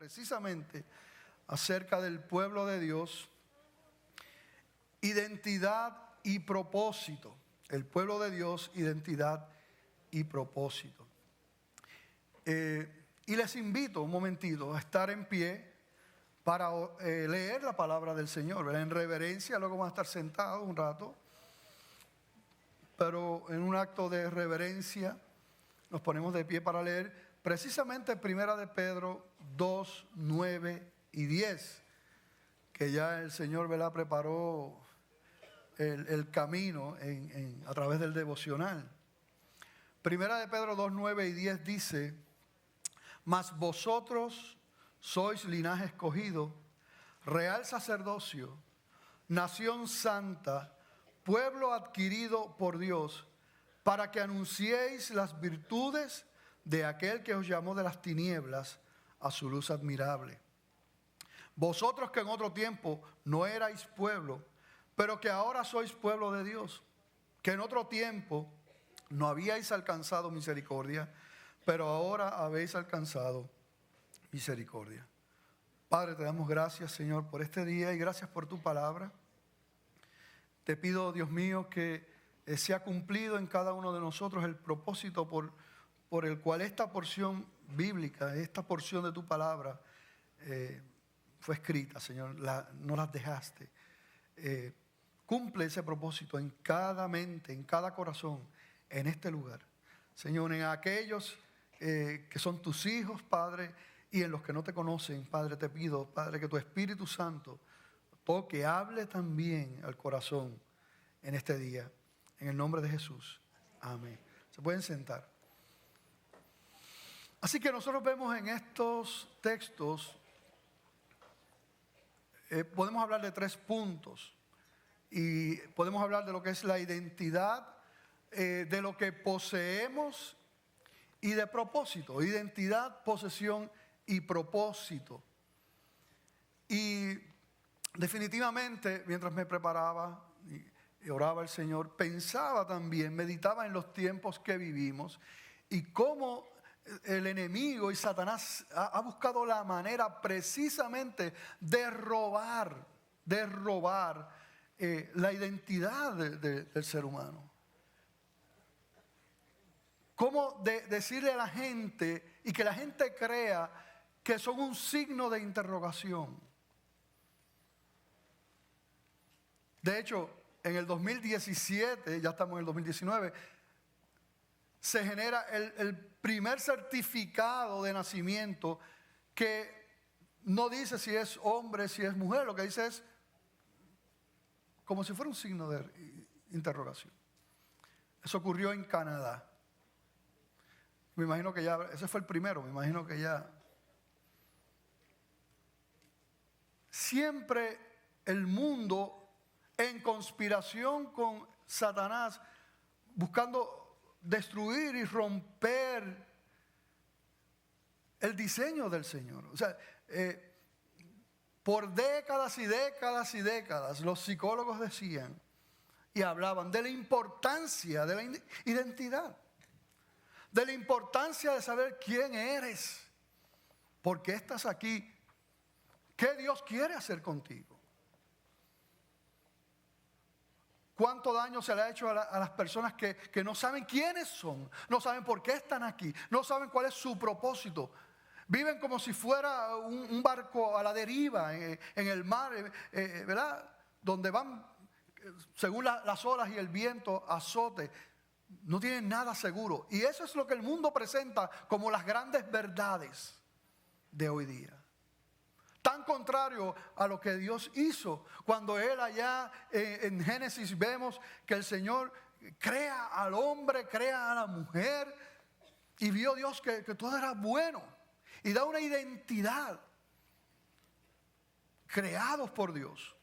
precisamente acerca del pueblo de Dios, identidad y propósito. El pueblo de Dios, identidad y propósito. Y les invito un momentito a estar en pie para leer la palabra del Señor, ¿verdad? En reverencia. Luego vamos a estar sentados un rato, pero en un acto de reverencia nos ponemos de pie para leer precisamente Primera de Pedro 2, 9 y 10, que ya el Señor, ¿verdad?, preparó el camino a través del devocional. Primera de Pedro 2, 9 y 10 dice: mas vosotros sois linaje escogido, real sacerdocio, nación santa, pueblo adquirido por Dios, para que anunciéis las virtudes de aquel que os llamó de las tinieblas a su luz admirable. Vosotros que en otro tiempo no erais pueblo, pero que ahora sois pueblo de Dios, que en otro tiempo no habíais alcanzado misericordia, pero ahora habéis alcanzado misericordia. Padre, te damos gracias, Señor, por este día y gracias por tu palabra. Te pido, Dios mío, que sea cumplido en cada uno de nosotros el propósito por el cual esta porción bíblica, esta porción de tu palabra fue escrita, Señor. No las dejaste. Cumple ese propósito en cada mente, en cada corazón, en este lugar. Señor, en aquellos que son tus hijos, Padre, y en los que no te conocen, Padre, te pido, Padre, que tu Espíritu Santo toque, hable también al corazón en este día. En el nombre de Jesús. Amén. Se pueden sentar. Así que nosotros vemos en estos textos, podemos hablar de 3 puntos. Y podemos hablar de lo que es la identidad, de lo que poseemos y de propósito. Identidad, posesión y propósito. Y definitivamente, mientras me preparaba y oraba al Señor, pensaba también, meditaba en los tiempos que vivimos y cómo el enemigo y Satanás ha buscado la manera precisamente de robar la identidad del ser humano. Cómo decirle a la gente y que la gente crea que son un signo de interrogación. De hecho, en el 2017, ya estamos en el 2019, se genera el primer certificado de nacimiento que no dice si es hombre, si es mujer, lo que dice es como si fuera un signo de interrogación. Eso ocurrió en Canadá. Me imagino que ya, ese fue el primero, me imagino que ya. Siempre el mundo en conspiración con Satanás, buscando destruir y romper el diseño del Señor. O sea, por décadas y décadas y décadas, los psicólogos decían y hablaban de la importancia de la identidad, de la importancia de saber quién eres, por qué estás aquí, qué Dios quiere hacer contigo. ¿Cuánto daño se le ha hecho a las personas que no saben quiénes son, no saben por qué están aquí, no saben cuál es su propósito? Viven como si fuera un barco a la deriva en el mar, ¿verdad? Donde van según las olas y el viento azote. No tienen nada seguro. Y eso es lo que el mundo presenta como las grandes verdades de hoy día. Tan contrario a lo que Dios hizo cuando Él allá en Génesis vemos que el Señor crea al hombre, crea a la mujer y vio Dios que todo era bueno y da una identidad creados por Dios.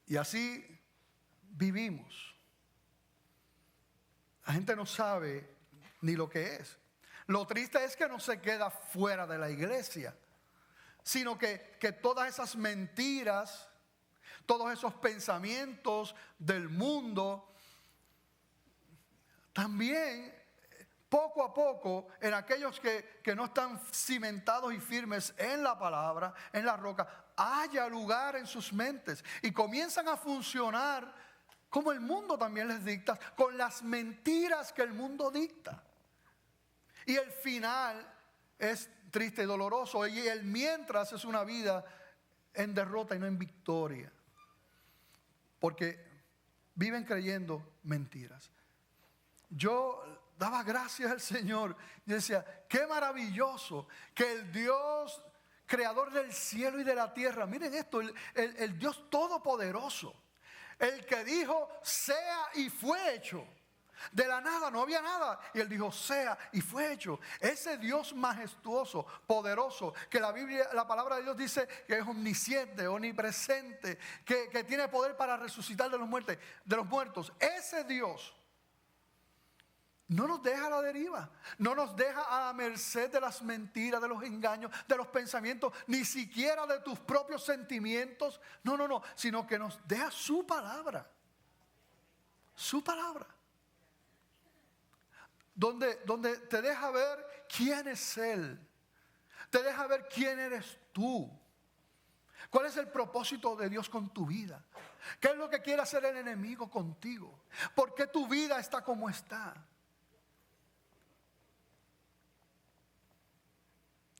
Y así vivimos. La gente no sabe ni lo que es. Lo triste es que no se queda fuera de la iglesia, sino que todas esas mentiras, todos esos pensamientos del mundo también poco a poco, en aquellos que no están cimentados y firmes en la palabra, en la roca, haya lugar en sus mentes y comienzan a funcionar como el mundo también les dicta, con las mentiras que el mundo dicta. Y el final es triste y doloroso, y el mientras es una vida en derrota y no en victoria, porque viven creyendo mentiras. Yo daba gracias al Señor y decía, qué maravilloso que el Dios creador del cielo y de la tierra, miren esto, el Dios todopoderoso, el que dijo sea y fue hecho. De la nada, no había nada, y Él dijo sea y fue hecho. Ese Dios majestuoso, poderoso, que la palabra de Dios dice que es omnisciente, omnipresente, que tiene poder para resucitar de los muertos. Ese Dios no nos deja a la deriva, no nos deja a la merced de las mentiras, de los engaños, de los pensamientos, ni siquiera de tus propios sentimientos. No, sino que nos deja su palabra. Su palabra. Donde te deja ver quién es Él. Te deja ver quién eres tú. ¿Cuál es el propósito de Dios con tu vida? ¿Qué es lo que quiere hacer el enemigo contigo? ¿Por qué tu vida está como está?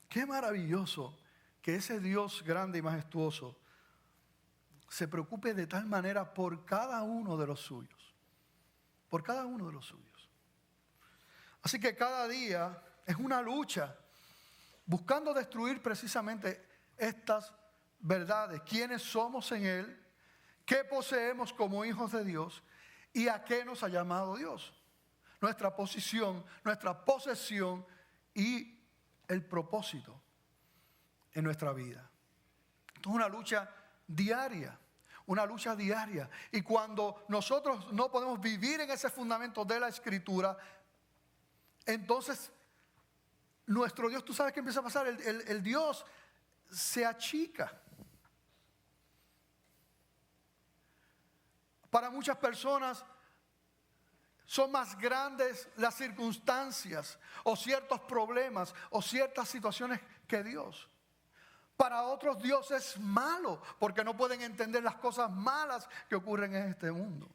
Qué maravilloso que ese Dios grande y majestuoso se preocupe de tal manera por cada uno de los suyos. Por cada uno de los suyos. Así que cada día es una lucha buscando destruir precisamente estas verdades. ¿Quiénes somos en Él? ¿Qué poseemos como hijos de Dios? ¿Y a qué nos ha llamado Dios? Nuestra posición, nuestra posesión y el propósito en nuestra vida. Esto es una lucha diaria. Una lucha diaria. Y cuando nosotros no podemos vivir en ese fundamento de la Escritura, entonces nuestro Dios, tú sabes qué empieza a pasar, el Dios se achica. Para muchas personas son más grandes las circunstancias o ciertos problemas o ciertas situaciones que Dios. Para otros Dios es malo porque no pueden entender las cosas malas que ocurren en este mundo.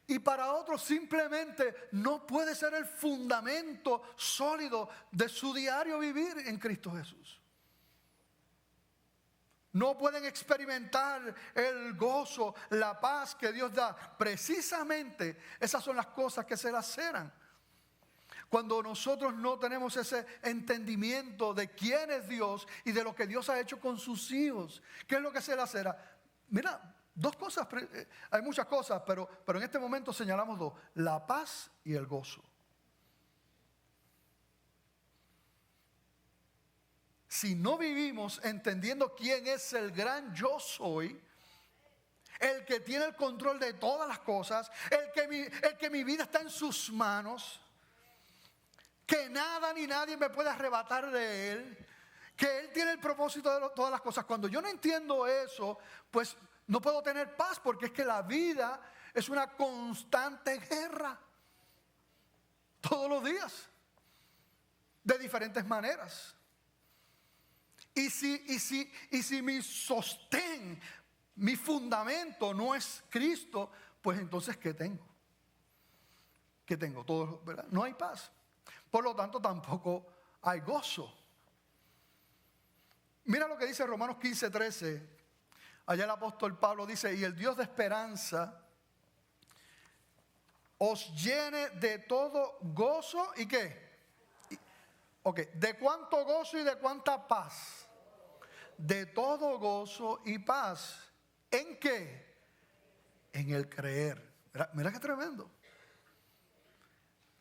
Y para otros simplemente no puede ser el fundamento sólido de su diario vivir en Cristo Jesús. No pueden experimentar el gozo, la paz que Dios da. Precisamente esas son las cosas que se laceran. Cuando nosotros no tenemos ese entendimiento de quién es Dios y de lo que Dios ha hecho con sus hijos. ¿Qué es lo que se lacera? Mira, dos cosas, hay muchas cosas, pero en este momento señalamos dos: la paz y el gozo. Si no vivimos entendiendo quién es el gran yo soy, el que tiene el control de todas las cosas, el que mi vida está en sus manos, que nada ni nadie me puede arrebatar de Él, que Él tiene el propósito de todas las cosas. Cuando yo no entiendo eso, pues no puedo tener paz, porque es que la vida es una constante guerra. Todos los días. De diferentes maneras. Y si mi sostén, mi fundamento no es Cristo, pues entonces ¿qué tengo? ¿Qué tengo? Todo, ¿verdad? No hay paz. Por lo tanto, tampoco hay gozo. Mira lo que dice Romanos 15:13. Allá el apóstol Pablo dice: y el Dios de esperanza os llene de todo gozo y ¿qué? ¿De cuánto gozo y de cuánta paz? De todo gozo y paz. ¿En qué? En el creer. Mira qué tremendo.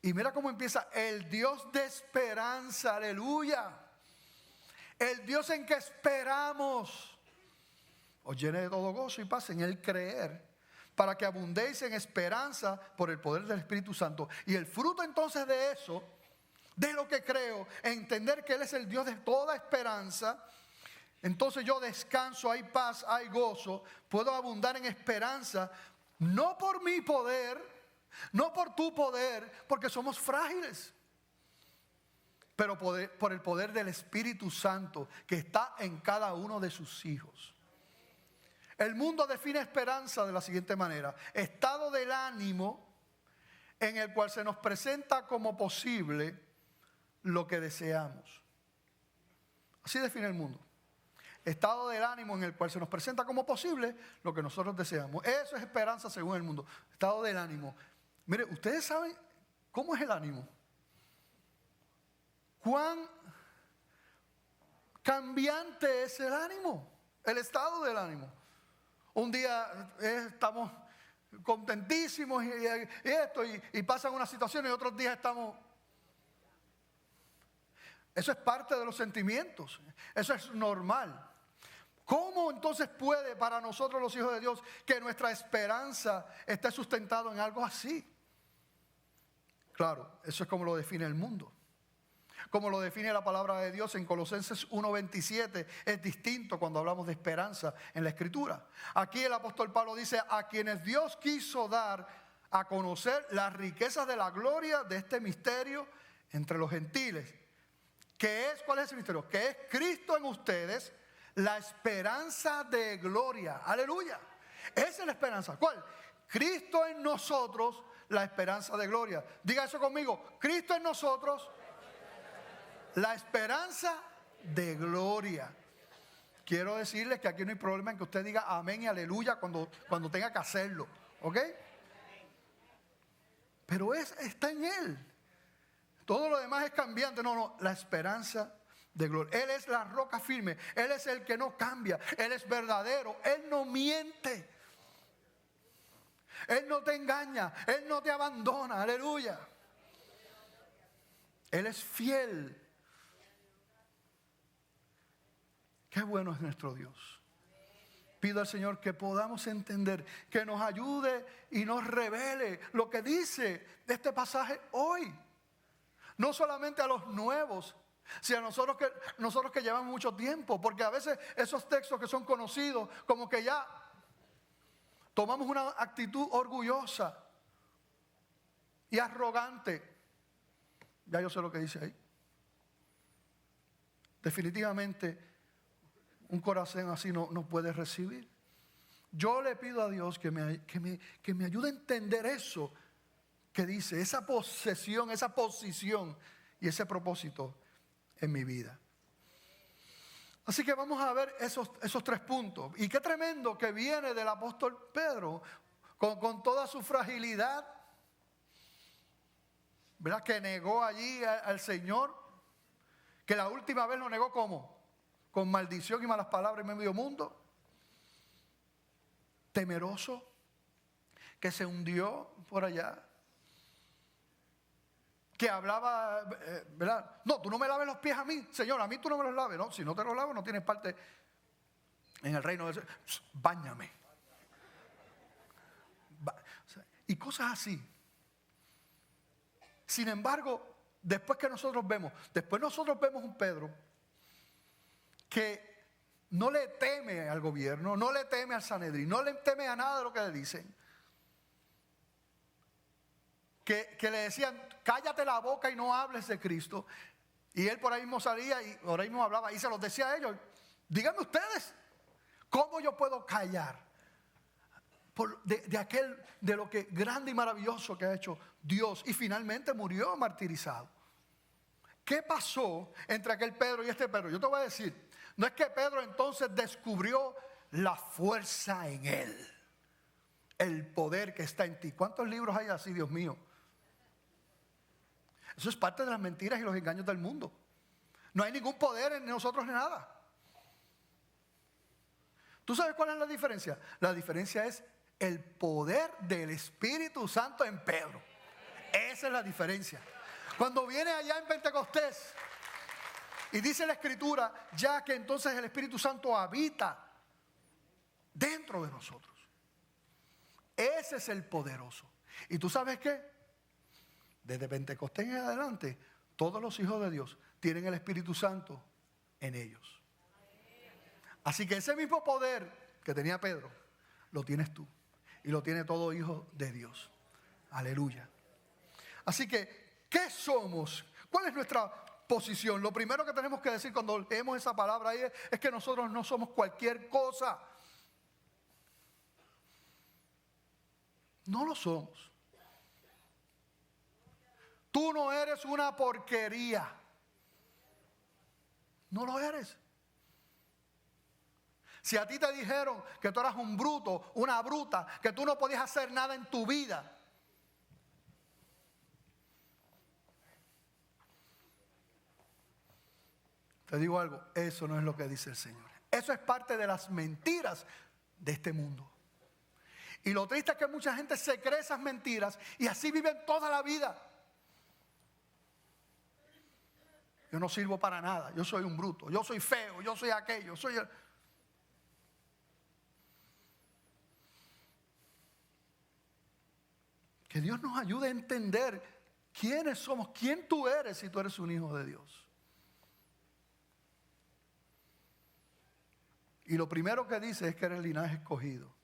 Y mira cómo empieza: el Dios de esperanza, aleluya. El Dios en que esperamos os llene de todo gozo y paz en el creer, para que abundéis en esperanza por el poder del Espíritu Santo. Y el fruto entonces de eso, de lo que creo, entender que Él es el Dios de toda esperanza, entonces yo descanso, hay paz, hay gozo, puedo abundar en esperanza, no por mi poder, No por tu poder, porque somos frágiles, pero por el poder del Espíritu Santo que está en cada uno de sus hijos. El mundo define esperanza de la siguiente manera: estado del ánimo en el cual se nos presenta como posible lo que deseamos. Así define el mundo. Estado del ánimo en el cual se nos presenta como posible lo que nosotros deseamos. Eso es esperanza según el mundo. Estado del ánimo. Mire, ustedes saben cómo es el ánimo. Cuán cambiante es el ánimo, el estado del ánimo. Un día estamos contentísimos y pasan unas situaciones, y otros días estamos... Eso es parte de los sentimientos, eso es normal. ¿Cómo entonces puede para nosotros los hijos de Dios que nuestra esperanza esté sustentada en algo así? Claro, eso es como lo define el mundo. Como lo define la palabra de Dios en Colosenses 1:27, es distinto cuando hablamos de esperanza en la Escritura. Aquí el apóstol Pablo dice: a quienes Dios quiso dar a conocer las riquezas de la gloria de este misterio entre los gentiles. ¿Cuál es ese misterio? Que es Cristo en ustedes, la esperanza de gloria. Aleluya. Esa es la esperanza. ¿Cuál? Cristo en nosotros, la esperanza de gloria. Diga eso conmigo: Cristo en nosotros, la esperanza de gloria. Quiero decirles que aquí no hay problema en que usted diga amén y aleluya cuando tenga que hacerlo, ¿ok? Pero está en Él. Todo lo demás es cambiante. No, la esperanza de gloria. Él es la roca firme. Él es el que no cambia. Él es verdadero. Él no miente. Él no te engaña. Él no te abandona. Aleluya. Él es fiel. Qué bueno es nuestro Dios. Pido al Señor que podamos entender, que nos ayude y nos revele lo que dice de este pasaje hoy. No solamente a los nuevos, sino a nosotros que llevamos mucho tiempo. Porque a veces esos textos que son conocidos, como que ya tomamos una actitud orgullosa y arrogante. Ya yo sé lo que dice ahí. Definitivamente un corazón así no puede recibir. Yo le pido a Dios que me ayude a entender eso que dice, esa posesión, esa posición y ese propósito en mi vida. Así que vamos a ver esos 3 puntos. Y qué tremendo que viene del apóstol Pedro con toda su fragilidad, ¿verdad? Que negó allí al Señor, que la última vez lo negó ¿cómo? Con maldición y malas palabras en medio mundo. Temeroso, que se hundió por allá. Que hablaba, ¿verdad? No, tú no me laves los pies a mí, Señor, a mí tú no me los laves. No, si no te los lavo no tienes parte en el reino de Dios. Báñame. Y cosas así. Sin embargo, después nosotros vemos un Pedro que no le teme al gobierno, no le teme al Sanedrín, no le teme a nada de lo que le dicen. Que le decían, cállate la boca y no hables de Cristo. Y él por ahí mismo salía y por ahí mismo hablaba y se los decía a ellos: díganme ustedes, ¿cómo yo puedo callar de lo que grande y maravilloso que ha hecho Dios? Y finalmente murió martirizado. ¿Qué pasó entre aquel Pedro y este Pedro? Yo te voy a decir, no es que Pedro entonces descubrió la fuerza en él, el poder que está en ti. ¿Cuántos libros hay así, Dios mío? Eso es parte de las mentiras y los engaños del mundo. No hay ningún poder en nosotros ni nada. ¿Tú sabes cuál es la diferencia? La diferencia es el poder del Espíritu Santo en Pedro. Esa es la diferencia. Cuando viene allá en Pentecostés y dice la Escritura, ya que entonces el Espíritu Santo habita dentro de nosotros. Ese es el poderoso. ¿Y tú sabes qué? Desde Pentecostés en adelante, todos los hijos de Dios tienen el Espíritu Santo en ellos. Así que ese mismo poder que tenía Pedro, lo tienes tú. Y lo tiene todo hijo de Dios. Aleluya. Así que, ¿qué somos? ¿Cuál es nuestra posición? Lo primero que tenemos que decir cuando leemos esa palabra ahí es que nosotros no somos cualquier cosa. No lo somos. Tú no eres una porquería. No lo eres. Si a ti te dijeron que tú eras un bruto, una bruta, que tú no podías hacer nada en tu vida, te digo algo, eso no es lo que dice el Señor. Eso es parte de las mentiras de este mundo. Y lo triste es que mucha gente se cree esas mentiras y así viven toda la vida. Yo no sirvo para nada, yo soy un bruto, yo soy feo, yo soy aquello, soy el... Que Dios nos ayude a entender quiénes somos, quién tú eres si tú eres un hijo de Dios. Y lo primero que dice es que eres linaje escogido.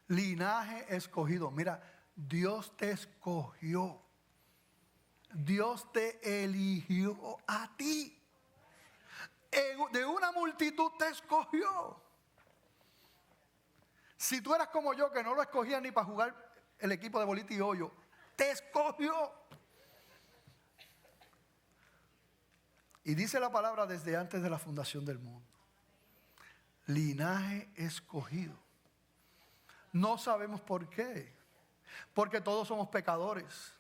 Linaje escogido. Mira, Dios te escogió. Dios te eligió a ti. De una multitud te escogió. Si tú eras como yo, que no lo escogía ni para jugar el equipo de bolita y hoyo, te escogió. Y dice la palabra desde antes de la fundación del mundo. Linaje escogido. No sabemos por qué. Porque todos somos pecadores.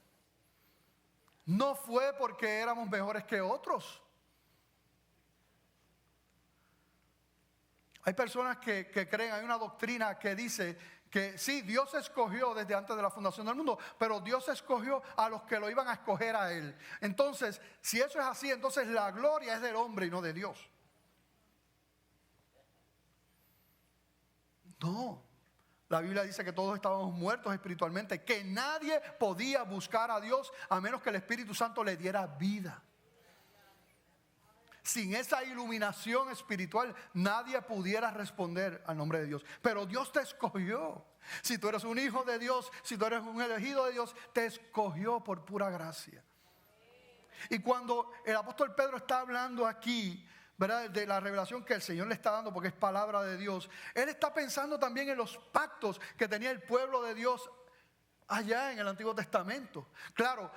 No fue porque éramos mejores que otros. Hay personas que creen, hay una doctrina que dice que sí, Dios escogió desde antes de la fundación del mundo, pero Dios escogió a los que lo iban a escoger a Él. Entonces, si eso es así, entonces la gloria es del hombre y no de Dios. No, la Biblia dice que todos estábamos muertos espiritualmente, que nadie podía buscar a Dios a menos que el Espíritu Santo le diera vida. Sin esa iluminación espiritual, nadie pudiera responder al nombre de Dios. Pero Dios te escogió. Si tú eres un hijo de Dios, si tú eres un elegido de Dios, te escogió por pura gracia. Y cuando el apóstol Pedro está hablando aquí, ¿verdad?, de la revelación que el Señor le está dando, porque es palabra de Dios, él está pensando también en los pactos que tenía el pueblo de Dios allá en el Antiguo Testamento. Claro,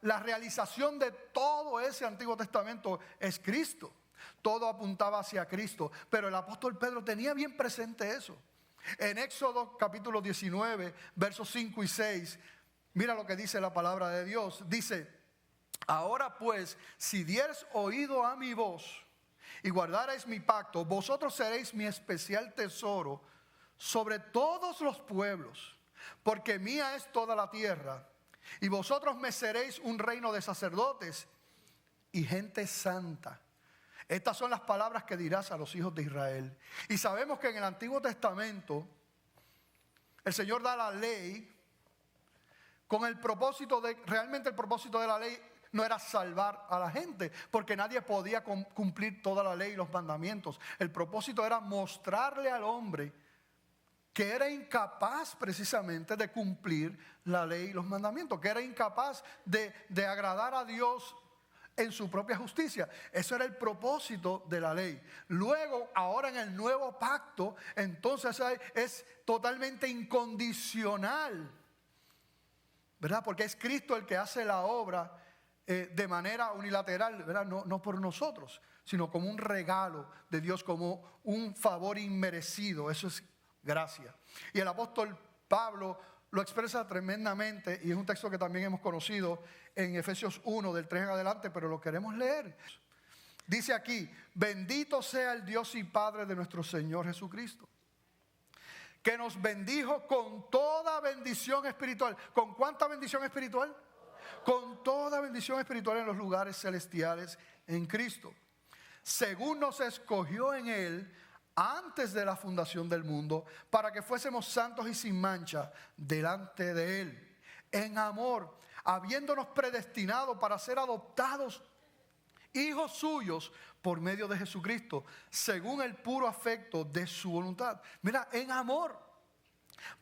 la realización de todo ese Antiguo Testamento es Cristo. Todo apuntaba hacia Cristo. Pero el apóstol Pedro tenía bien presente eso. En Éxodo capítulo 19, versos 5 y 6, mira lo que dice la palabra de Dios. Dice: ahora pues, si dieres oído a mi voz y guardaréis mi pacto, vosotros seréis mi especial tesoro sobre todos los pueblos, porque mía es toda la tierra, y vosotros me seréis un reino de sacerdotes y gente santa. Estas son las palabras que dirás a los hijos de Israel. Y sabemos que en el Antiguo Testamento el Señor da la ley con el propósito de, realmente el propósito de la ley no era salvar a la gente, porque nadie podía cumplir toda la ley y los mandamientos. El propósito era mostrarle al hombre que era incapaz precisamente de cumplir la ley y los mandamientos, que era incapaz de agradar a Dios en su propia justicia. Eso era el propósito de la ley. Luego, ahora en el nuevo pacto, entonces es totalmente incondicional, ¿verdad? Porque es Cristo el que hace la obra de manera unilateral, ¿verdad? No por nosotros, sino como un regalo de Dios, como un favor inmerecido. Eso es gracia. Y el apóstol Pablo lo expresa tremendamente, y es un texto que también hemos conocido en Efesios 1, del 3 en adelante, pero lo queremos leer. Dice aquí: bendito sea el Dios y Padre de nuestro Señor Jesucristo, que nos bendijo con toda bendición espiritual. ¿Con cuánta bendición espiritual? Con toda bendición espiritual en los lugares celestiales en Cristo, según nos escogió en Él antes de la fundación del mundo, para que fuésemos santos y sin mancha delante de Él, en amor, habiéndonos predestinado para ser adoptados hijos suyos por medio de Jesucristo, según el puro afecto de su voluntad. Mira, en amor,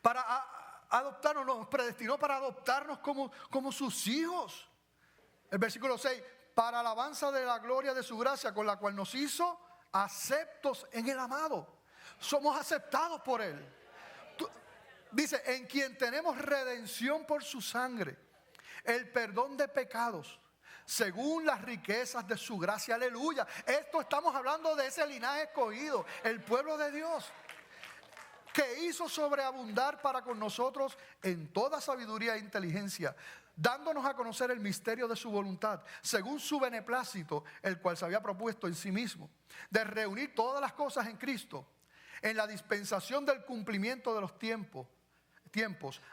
para adoptarnos, nos predestinó para adoptarnos como sus hijos. El versículo 6, para alabanza de la gloria de su gracia, con la cual nos hizo aceptos en el amado. Somos aceptados por Él. Dice, en quien tenemos redención por su sangre, el perdón de pecados, según las riquezas de su gracia. Aleluya. Esto estamos hablando de ese linaje escogido, el pueblo de Dios, que hizo sobreabundar para con nosotros en toda sabiduría e inteligencia, dándonos a conocer el misterio de su voluntad, según su beneplácito, el cual se había propuesto en sí mismo, de reunir todas las cosas en Cristo, en la dispensación del cumplimiento de los tiempos,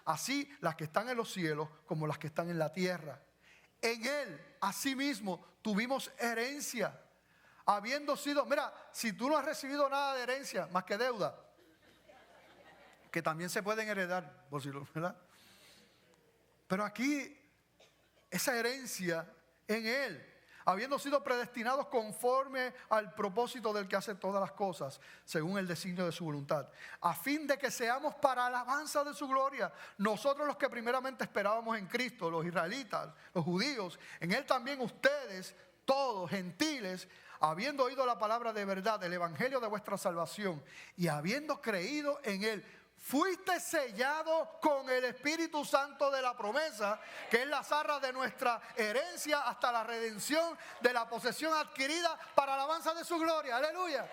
así las que están en los cielos como las que están en la tierra. En Él, asimismo, tuvimos herencia, habiendo sido, mira, si tú no has recibido nada de herencia, más que deuda, que también se pueden heredar, por si lo, ¿verdad? Pero aquí, esa herencia en Él, habiendo sido predestinados conforme al propósito del que hace todas las cosas, según el designio de su voluntad, a fin de que seamos para alabanza de su gloria, nosotros los que primeramente esperábamos en Cristo, los israelitas, los judíos, en Él también ustedes, todos gentiles, habiendo oído la palabra de verdad, el evangelio de vuestra salvación, y habiendo creído en Él, fuiste sellado con el Espíritu Santo de la promesa, que es la zarra de nuestra herencia hasta la redención de la posesión adquirida para alabanza de su gloria. Aleluya.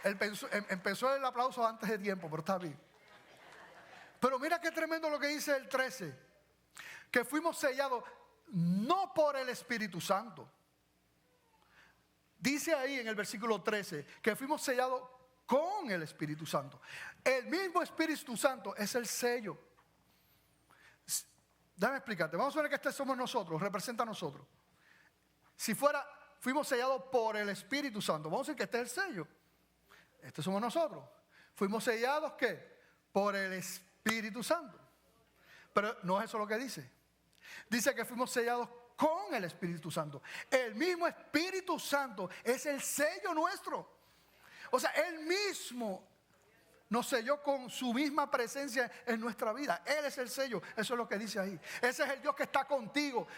Empezó el aplauso antes de tiempo, pero está bien. Pero mira qué tremendo lo que dice el 13, que fuimos sellados no por el Espíritu Santo. Dice ahí en el versículo 13 que fuimos sellados con el Espíritu Santo. El mismo Espíritu Santo es el sello. Déjame explicarte. Vamos a ver que este somos nosotros, representa a nosotros. Si fuimos sellados por el Espíritu Santo, vamos a decir que este es el sello. Este somos nosotros. Fuimos sellados, ¿qué? Por el Espíritu Santo. Pero no es eso lo que dice. Dice que fuimos sellados con el Espíritu Santo. El mismo Espíritu Santo es el sello nuestro. O sea, Él mismo nos selló con su misma presencia en nuestra vida. Él es el sello, eso es lo que dice ahí. Ese es el Dios que está contigo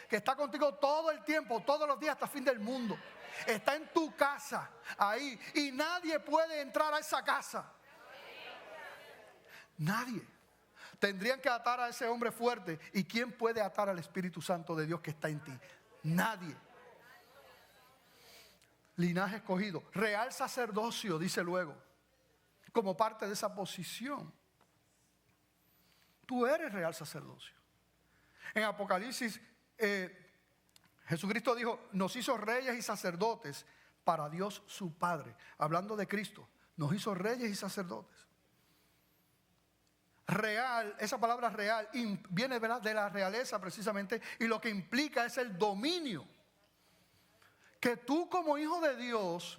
todo el tiempo, todos los días hasta el fin del mundo. Está en tu casa, ahí, y nadie puede entrar a esa casa. Nadie. Tendrían que atar a ese hombre fuerte. ¿Y quién puede atar al Espíritu Santo de Dios que está en ti? Nadie. Linaje escogido, real sacerdocio, dice luego, como parte de esa posición. Tú eres real sacerdocio. En Apocalipsis, Jesucristo dijo, nos hizo reyes y sacerdotes para Dios su Padre. Hablando de Cristo, nos hizo reyes y sacerdotes. Real, esa palabra real viene, ¿verdad?, de la realeza precisamente, y lo que implica es el dominio. Que tú como hijo de Dios,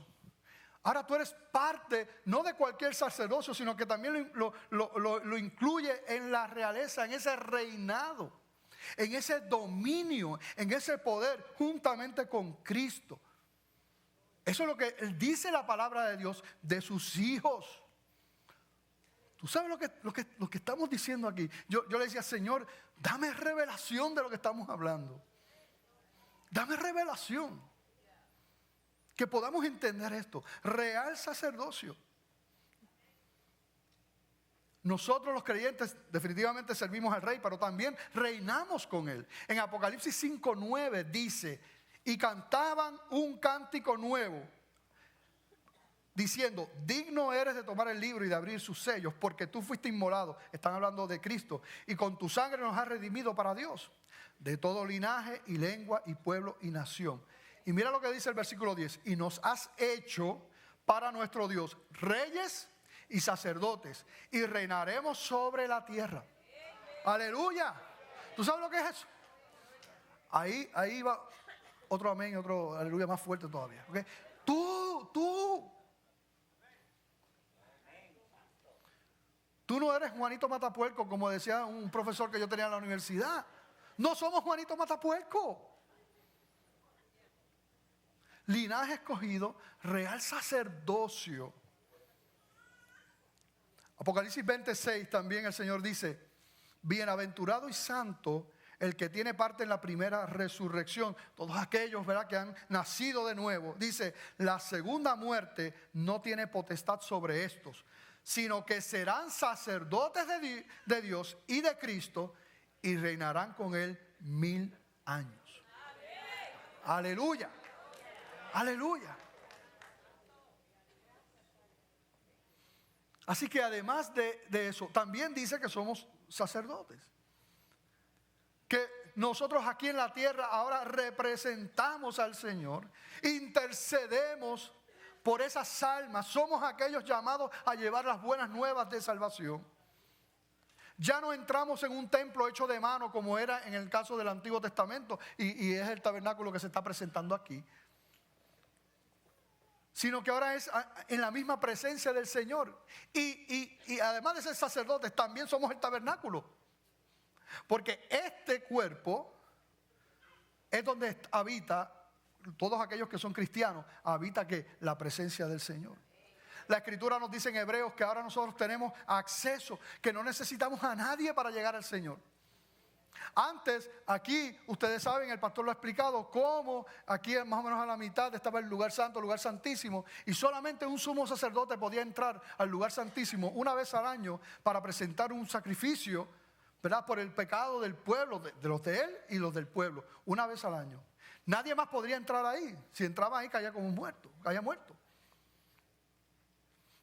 ahora tú eres parte no de cualquier sacerdocio, sino que también lo incluye en la realeza, en ese reinado, en ese dominio, en ese poder, juntamente con Cristo. Eso es lo que dice la palabra de Dios de sus hijos. Tú sabes lo que estamos diciendo aquí. Yo le decía, Señor, dame revelación de lo que estamos hablando. Dame revelación. Que podamos entender esto. Real sacerdocio. Nosotros los creyentes definitivamente servimos al Rey, pero también reinamos con Él. En Apocalipsis 5:9 dice, y cantaban un cántico nuevo, diciendo, digno eres de tomar el libro y de abrir sus sellos, porque tú fuiste inmolado, están hablando de Cristo, y con tu sangre nos has redimido para Dios, de todo linaje y lengua y pueblo y nación. Y mira lo que dice el versículo 10. Y nos has hecho para nuestro Dios reyes y sacerdotes. Y reinaremos sobre la tierra. Aleluya. ¿Tú sabes lo que es eso? Ahí va otro amén, otro aleluya más fuerte todavía. ¿Okay? Tú no eres Juanito Matapuerco, como decía un profesor que yo tenía en la universidad. No somos Juanito Matapuerco. Linaje escogido, real sacerdocio, Apocalipsis 26 también el Señor dice: bienaventurado y santo el que tiene parte en la primera resurrección. Todos aquellos, ¿verdad?, que han nacido de nuevo. Dice: la segunda muerte no tiene potestad sobre estos, sino que serán sacerdotes de Dios y de Cristo, y reinarán con Él 1000 años. Aleluya, aleluya. Así que además de eso, también dice que somos sacerdotes. Que nosotros aquí en la tierra ahora representamos al Señor, intercedemos por esas almas, somos aquellos llamados a llevar las buenas nuevas de salvación. Ya no entramos en un templo hecho de mano como era en el caso del Antiguo Testamento, y es el tabernáculo que se está presentando aquí, sino que ahora es en la misma presencia del Señor. Y además de ser sacerdotes, también somos el tabernáculo. Porque este cuerpo es donde habita, todos aquellos que son cristianos, habita que la presencia del Señor. La Escritura nos dice en Hebreos que ahora nosotros tenemos acceso, que no necesitamos a nadie para llegar al Señor. Antes, aquí, ustedes saben, el pastor lo ha explicado, cómo aquí más o menos a la mitad estaba el lugar santo, el lugar santísimo, y solamente un sumo sacerdote podía entrar al lugar santísimo una vez al año para presentar un sacrificio, ¿verdad?, por el pecado del pueblo, de los de él y los del pueblo, una vez al año. Nadie más podría entrar ahí. Si entraba ahí, caía como un muerto, caía muerto.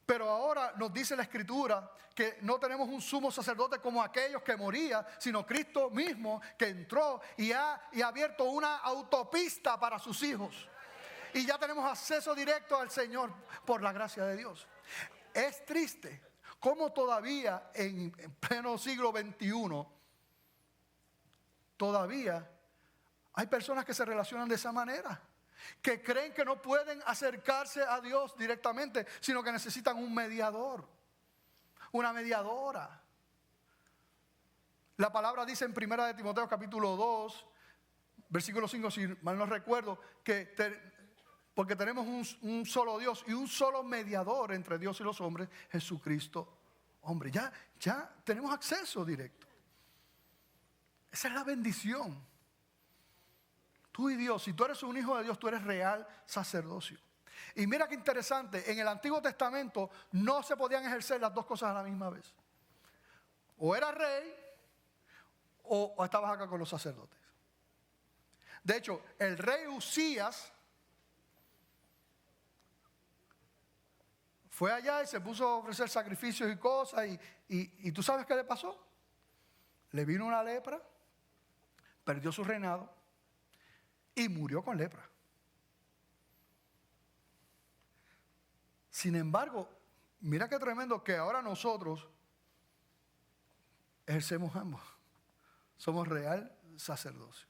Pero ahora nos dice la Escritura que no tenemos un sumo sacerdote como aquellos que moría, sino Cristo mismo que entró y ha abierto una autopista para sus hijos. Y ya tenemos acceso directo al Señor por la gracia de Dios. Es triste cómo todavía en pleno siglo XXI, todavía hay personas que se relacionan de esa manera, que creen que no pueden acercarse a Dios directamente, sino que necesitan un mediador, una mediadora. La palabra dice en 1 de Timoteo capítulo 2, versículo 5, si mal no recuerdo, porque tenemos un solo Dios y un solo mediador entre Dios y los hombres, Jesucristo, hombre. Ya tenemos acceso directo. Esa es la bendición. Tú y Dios, si tú eres un hijo de Dios, tú eres real sacerdocio. Y mira qué interesante, en el Antiguo Testamento no se podían ejercer las dos cosas a la misma vez. O eras rey o estabas acá con los sacerdotes. De hecho, el rey Usías fue allá y se puso a ofrecer sacrificios y cosas, y ¿tú sabes qué le pasó? Le vino una lepra, perdió su reinado y murió con lepra. Sin embargo, mira qué tremendo que ahora nosotros ejercemos ambos. Somos real sacerdocio.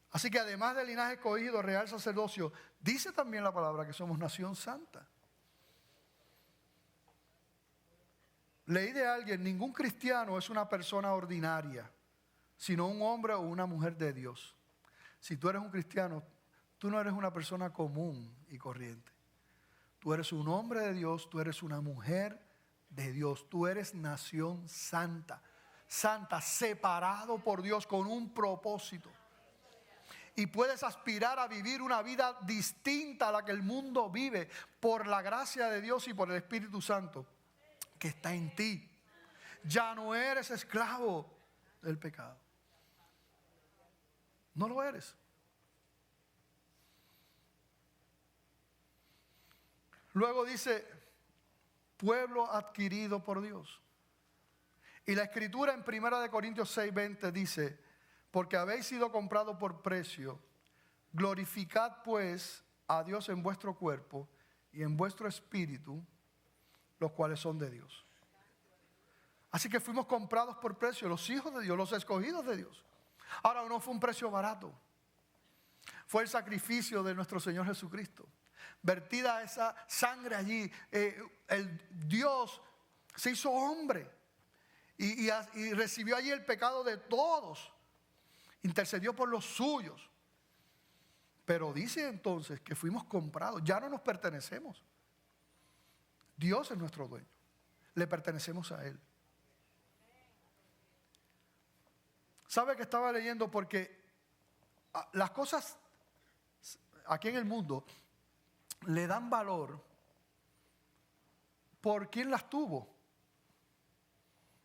Así que además del linaje escogido, real sacerdocio, dice también la palabra que somos nación santa. Leí de alguien: ningún cristiano es una persona ordinaria, sino un hombre o una mujer de Dios. Si tú eres un cristiano, tú no eres una persona común y corriente. Tú eres un hombre de Dios, tú eres una mujer de Dios, tú eres nación santa, santa, separado por Dios con un propósito. Y puedes aspirar a vivir una vida distinta a la que el mundo vive por la gracia de Dios y por el Espíritu Santo que está en ti. Ya no eres esclavo del pecado. No lo eres. Luego dice, pueblo adquirido por Dios. Y la Escritura en 1 Corintios 6:20 dice, porque habéis sido comprados por precio, glorificad pues a Dios en vuestro cuerpo y en vuestro espíritu, los cuales son de Dios. Así que fuimos comprados por precio, los hijos de Dios, los escogidos de Dios. Ahora, no fue un precio barato. Fue el sacrificio de nuestro Señor Jesucristo. Vertida esa sangre allí, el Dios se hizo hombre y recibió allí el pecado de todos. Intercedió por los suyos. Pero dice entonces que fuimos comprados, ya no nos pertenecemos. Dios es nuestro dueño. le pertenecemos a Él. ¿Sabe que estaba leyendo? Porque las cosas aquí en el mundo le dan valor por quién las tuvo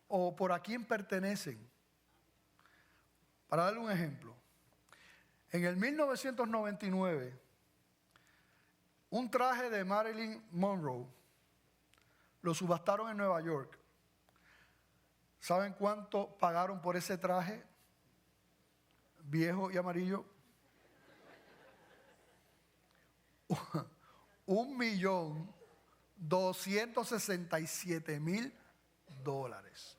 o por a quién pertenecen. Para darle un ejemplo, en el 1999, un traje de Marilyn Monroe lo subastaron en Nueva York. ¿Saben cuánto pagaron por ese traje viejo y amarillo? $1,267,000.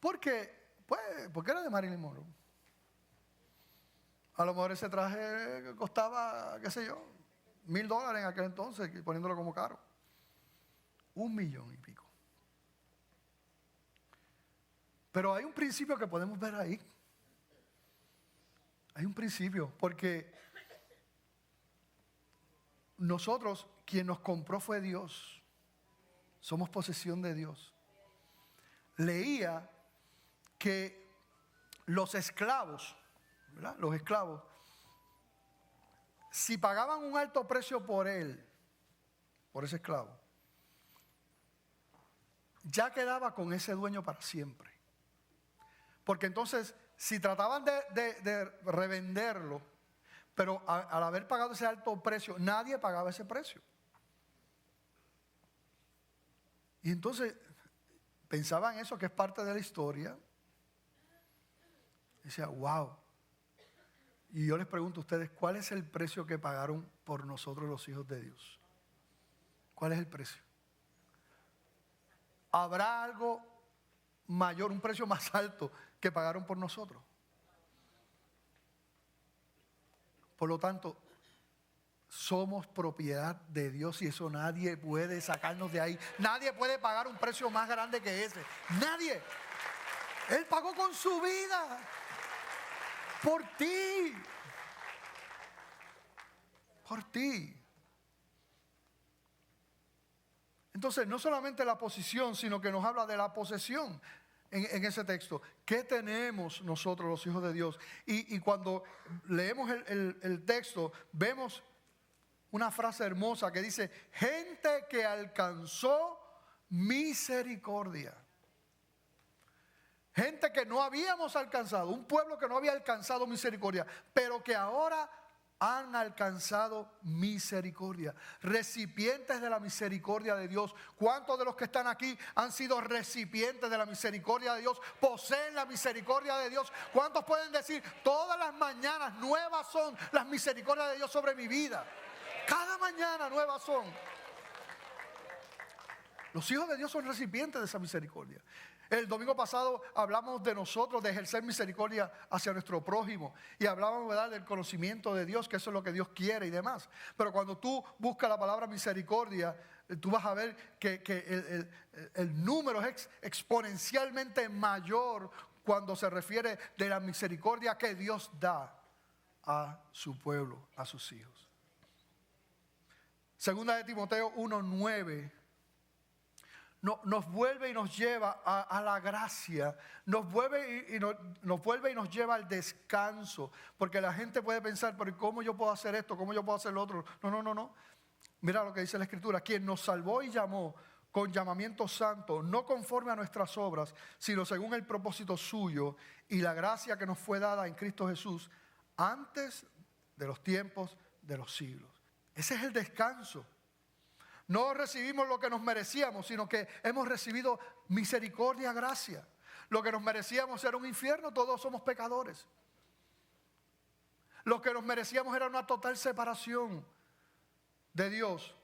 ¿Por qué? Pues porque era de Marilyn Monroe. A lo mejor ese traje costaba, qué sé yo, $1,000 en aquel entonces, poniéndolo como caro. 1,000,000 y pico. Pero hay un principio que podemos ver ahí. Hay un principio, porque nosotros, quien nos compró fue Dios. Somos posesión de Dios. Leía que los esclavos, ¿verdad? Los esclavos, si pagaban un alto precio por él, por ese esclavo, ya quedaba con ese dueño para siempre. Porque entonces, si trataban de revenderlo, pero al haber pagado ese alto precio, nadie pagaba ese precio. Y entonces, pensaba en eso, que es parte de la historia. Decía, wow. Y yo les pregunto a ustedes, ¿cuál es el precio que pagaron por nosotros los hijos de Dios? ¿Cuál es el precio? ¿Habrá algo mayor, un precio más alto que pagaron por nosotros? Por lo tanto, somos propiedad de Dios y eso nadie puede sacarnos de ahí. Nadie puede pagar un precio más grande que ese. Nadie. Él pagó con su vida por ti. Por ti. Entonces, no solamente la posición, sino que nos habla de la posesión en ese texto. ¿Qué tenemos nosotros, los hijos de Dios? Y cuando leemos el texto, vemos una frase hermosa que dice, gente que alcanzó misericordia. Gente que no habíamos alcanzado, un pueblo que no había alcanzado misericordia, pero que ahora han alcanzado misericordia, recipientes de la misericordia de Dios. ¿Cuántos de los que están aquí han sido recipientes de la misericordia de Dios? Poseen la misericordia de Dios. ¿Cuántos pueden decir, todas las mañanas nuevas son las misericordias de Dios sobre mi vida? Cada mañana nuevas son. Los hijos de Dios son recipientes de esa misericordia. El domingo pasado hablamos de nosotros, de ejercer misericordia hacia nuestro prójimo. Y hablábamos, ¿verdad?, del conocimiento de Dios, que eso es lo que Dios quiere y demás. Pero cuando tú buscas la palabra misericordia, tú vas a ver que el número es exponencialmente mayor cuando se refiere de la misericordia que Dios da a su pueblo, a sus hijos. Segunda de Timoteo 1:9. Nos vuelve y nos lleva a la gracia, nos vuelve y nos lleva al descanso, porque la gente puede pensar, pero ¿cómo yo puedo hacer esto? ¿Cómo yo puedo hacer lo otro? No. Mira lo que dice la Escritura, quien nos salvó y llamó con llamamiento santo, no conforme a nuestras obras, sino según el propósito suyo y la gracia que nos fue dada en Cristo Jesús antes de los tiempos de los siglos. Ese es el descanso. No recibimos lo que nos merecíamos, sino que hemos recibido misericordia, gracia. Lo que nos merecíamos era un infierno, todos somos pecadores. Lo que nos merecíamos era una total separación de Dios.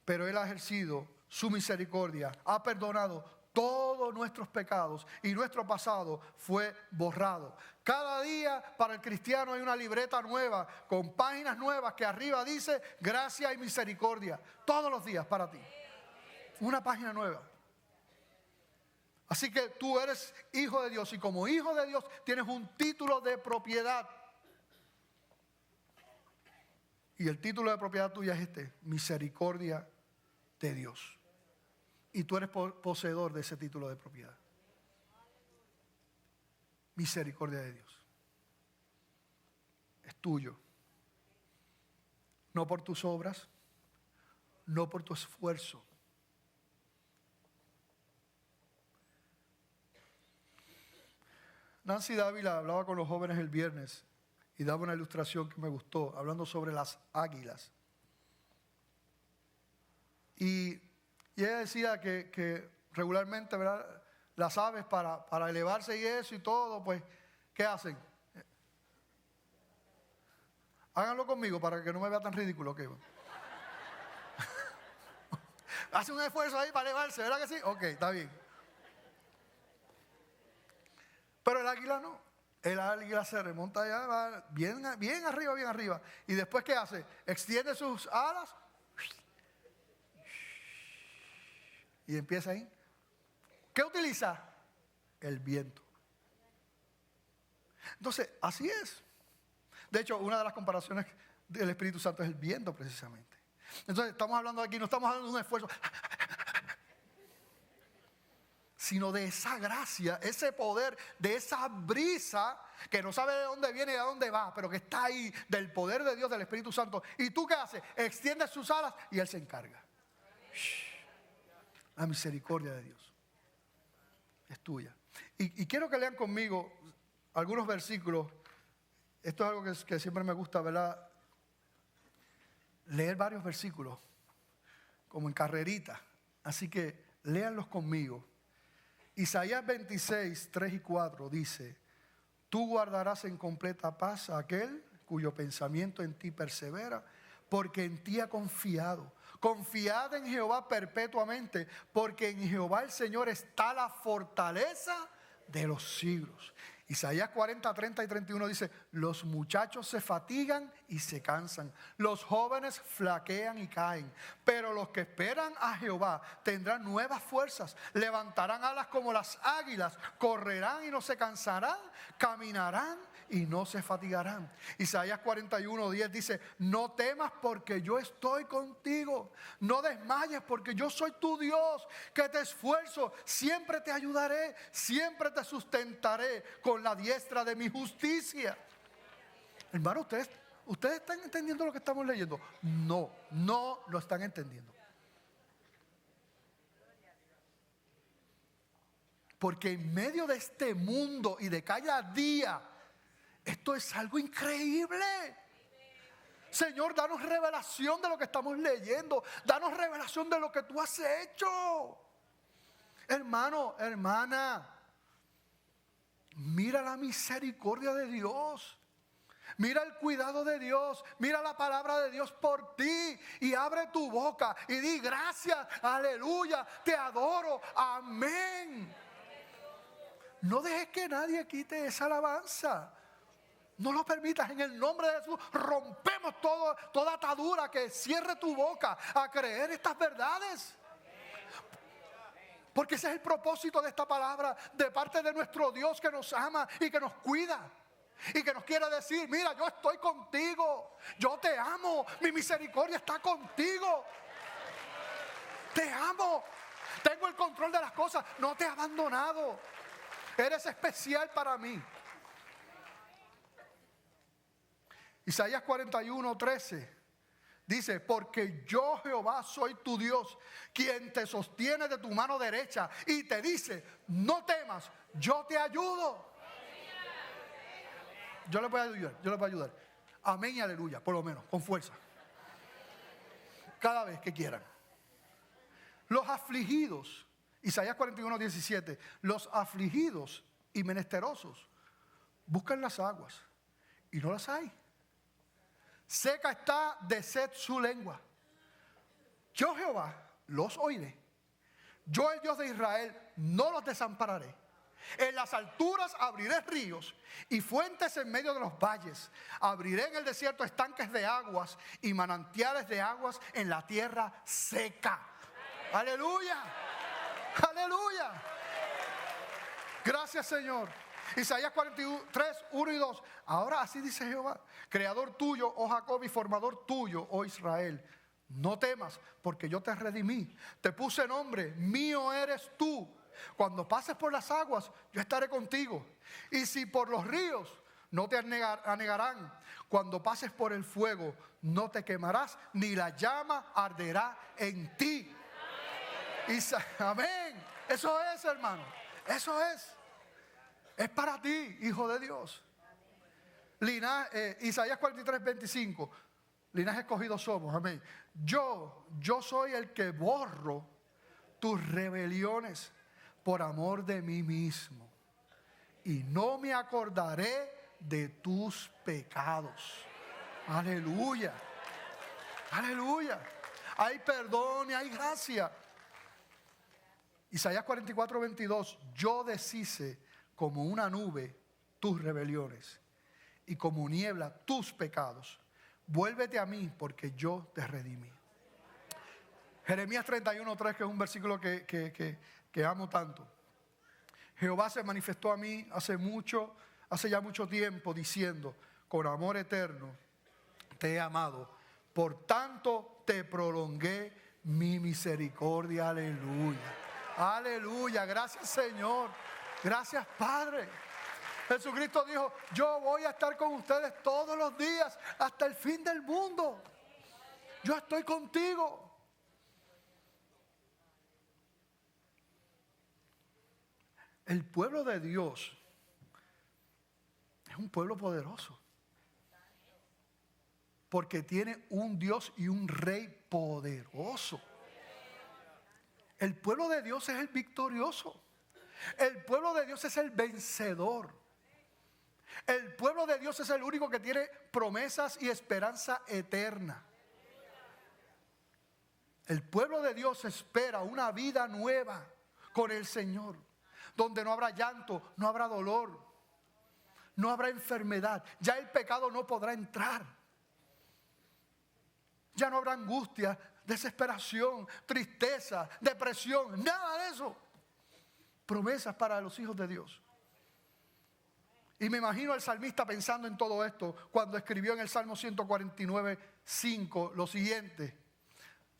Pero Él ha ejercido su misericordia, ha perdonado todos nuestros pecados y nuestro pasado fue borrado. Cada día para el cristiano hay una libreta nueva con páginas nuevas que arriba dice gracia y misericordia. Todos los días para ti. Una página nueva. Así que tú eres hijo de Dios y como hijo de Dios tienes un título de propiedad. Y el título de propiedad tuya es este: misericordia de Dios. Y tú eres poseedor de ese título de propiedad. Misericordia de Dios. Es tuyo. No por tus obras, no por tu esfuerzo. Nancy Dávila hablaba con los jóvenes el viernes y daba una ilustración que me gustó, hablando sobre las águilas. Y ella decía que regularmente, ¿verdad?, las aves para elevarse y eso y todo, pues, ¿qué hacen? Háganlo conmigo para que no me vea tan ridículo. ¿Okay? Hace un esfuerzo ahí para elevarse, ¿verdad que sí? Ok, está bien. Pero el águila no. El águila se remonta allá, va bien arriba, bien arriba. Y después, ¿qué hace? Extiende sus alas y empieza ahí. ¿Qué utiliza? El viento. Entonces, así es. De hecho, una de las comparaciones del Espíritu Santo es el viento, precisamente. Entonces, estamos hablando aquí, no estamos hablando de un esfuerzo, sino de esa gracia, ese poder, de esa brisa que no sabe de dónde viene y a dónde va, pero que está ahí, del poder de Dios, del Espíritu Santo. ¿Y tú qué haces? Extiendes sus alas y Él se encarga. La misericordia de Dios es tuya. Y quiero que lean conmigo algunos versículos. Esto es algo que siempre me gusta, ¿verdad? Leer varios versículos, como en carrerita. Así que léanlos conmigo. Isaías 26, 3 y 4 dice: tú guardarás en completa paz a aquel cuyo pensamiento en ti persevera, porque en ti ha confiado. Confiad en Jehová perpetuamente, porque en Jehová el Señor está la fortaleza de los siglos. Isaías 40, 30 y 31 dice: los muchachos se fatigan y se cansan, los jóvenes flaquean y caen, pero los que esperan a Jehová tendrán nuevas fuerzas, levantarán alas como las águilas, correrán y no se cansarán, caminarán y no se fatigarán. Isaías 41, 10 dice: no temas porque yo estoy contigo, no desmayes porque yo soy tu Dios, que te esfuerzo, siempre te ayudaré, siempre te sustentaré con la diestra de mi justicia. Hermano, ¿ustedes están entendiendo lo que estamos leyendo? No lo están entendiendo. Porque en medio de este mundo y de cada día, esto es algo increíble. Señor, danos revelación de lo que estamos leyendo. Danos revelación de lo que tú has hecho. Hermano, hermana, mira la misericordia de Dios. Mira el cuidado de Dios. Mira la palabra de Dios por ti. Y abre tu boca y di gracias, aleluya, te adoro, amén. No dejes que nadie quite esa alabanza. No lo permitas, en el nombre de Jesús. Rompemos toda atadura que cierre tu boca a creer estas verdades. Porque ese es el propósito de esta palabra de parte de nuestro Dios, que nos ama y que nos cuida. Y que nos quiere decir: mira, yo estoy contigo, yo te amo, mi misericordia está contigo. Te amo, tengo el control de las cosas, no te he abandonado. Eres especial para mí. Isaías 41, 13 dice: porque yo, Jehová, soy tu Dios, quien te sostiene de tu mano derecha y te dice: no temas, yo te ayudo. Yo les voy a ayudar. Amén y aleluya, por lo menos, con fuerza. Cada vez que quieran. Los afligidos, Isaías 41, 17, los afligidos y menesterosos buscan las aguas y no las hay. Seca está de sed su lengua. Yo, Jehová, los oiré. Yo, el Dios de Israel, no los desampararé. En las alturas abriré ríos y fuentes en medio de los valles. Abriré en el desierto estanques de aguas y manantiales de aguas en la tierra seca. Aleluya. Aleluya. Gracias, Señor. Isaías 43, 1 y 2. Ahora así dice Jehová, creador tuyo, oh Jacob, y formador tuyo, oh Israel. No temas, porque yo te redimí. Te puse nombre, mío eres tú. Cuando pases por las aguas, yo estaré contigo. Y si por los ríos, no te anegarán. Cuando pases por el fuego, no te quemarás, ni la llama arderá en ti. Amén. Eso es, hermano. Eso es. Es para ti, hijo de Dios. Isaías 43, 25. Linaje escogido somos, amén. Yo soy el que borro tus rebeliones por amor de mí mismo. Y no me acordaré de tus pecados. Aleluya. Aleluya. Hay perdón y hay gracia. Isaías 44, 22. Yo deshice como una nube tus rebeliones y como niebla tus pecados. Vuélvete a mí porque yo te redimí. Jeremías 31, 3, que es un versículo que amo tanto. Jehová se manifestó a mí hace ya mucho tiempo, diciendo: con amor eterno te he amado, por tanto te prolongué mi misericordia. Aleluya. Aleluya. Gracias, Señor. Gracias, Padre. Jesucristo dijo: yo voy a estar con ustedes todos los días hasta el fin del mundo. Yo estoy contigo. El pueblo de Dios es un pueblo poderoso, porque tiene un Dios y un Rey poderoso. El pueblo de Dios es el victorioso. El pueblo de Dios es el vencedor. El pueblo de Dios es el único que tiene promesas y esperanza eterna. El pueblo de Dios espera una vida nueva con el Señor, donde no habrá llanto, no habrá dolor, no habrá enfermedad. Ya el pecado no podrá entrar. Ya no habrá angustia, desesperación, tristeza, depresión, nada de eso. Promesas para los hijos de Dios. Y me imagino al salmista pensando en todo esto cuando escribió en el Salmo 149, 5 lo siguiente.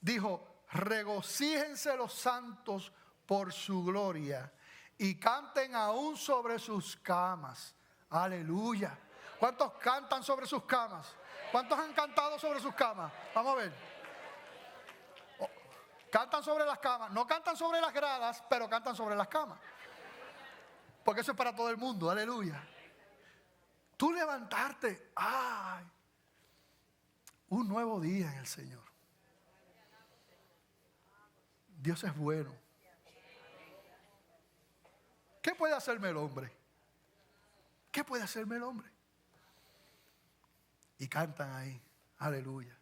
Dijo: regocíjense los santos por su gloria y canten aún sobre sus camas. Aleluya. ¿Cuántos cantan sobre sus camas? ¿Cuántos han cantado sobre sus camas? Vamos a ver. Cantan sobre las camas. No cantan sobre las gradas, pero cantan sobre las camas. Porque eso es para todo el mundo. Aleluya. Tú levantarte, ¡ay! Un nuevo día en el Señor. Dios es bueno. ¿Qué puede hacerme el hombre? ¿Qué puede hacerme el hombre? Y cantan ahí, aleluya.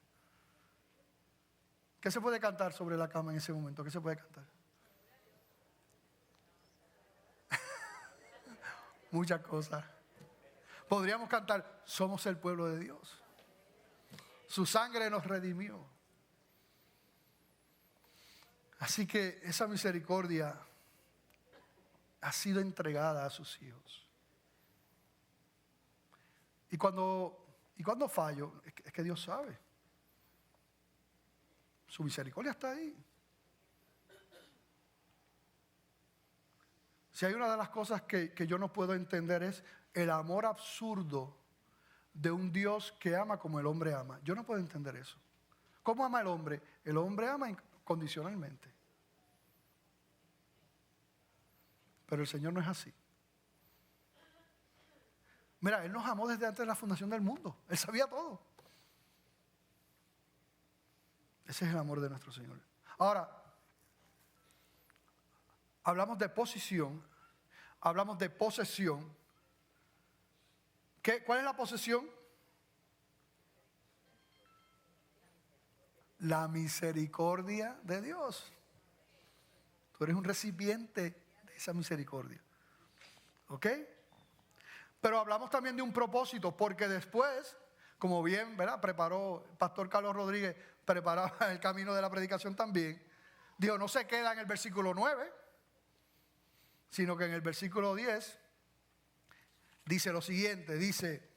¿Qué se puede cantar sobre la cama en ese momento? ¿Qué se puede cantar? Muchas cosas. Podríamos cantar: somos el pueblo de Dios. Su sangre nos redimió. Así que esa misericordia ha sido entregada a sus hijos. Y cuando fallo, es que Dios sabe. Su misericordia está ahí. Si hay una de las cosas que yo no puedo entender es el amor absurdo de un Dios que ama como el hombre ama. Yo no puedo entender eso. ¿Cómo ama el hombre? El hombre ama incondicionalmente. Pero el Señor no es así. Mira, Él nos amó desde antes de la fundación del mundo. Él sabía todo. Ese es el amor de nuestro Señor. Ahora, hablamos de posición, hablamos de posesión. ¿Cuál es la posesión? La misericordia de Dios. Tú eres un recipiente de esa misericordia. ¿Ok? Pero hablamos también de un propósito, porque después, como bien, ¿verdad?, preparó el pastor Carlos Rodríguez, preparaba el camino de la predicación también. Dijo, no se queda en el versículo 9, sino que en el versículo 10 dice lo siguiente, dice: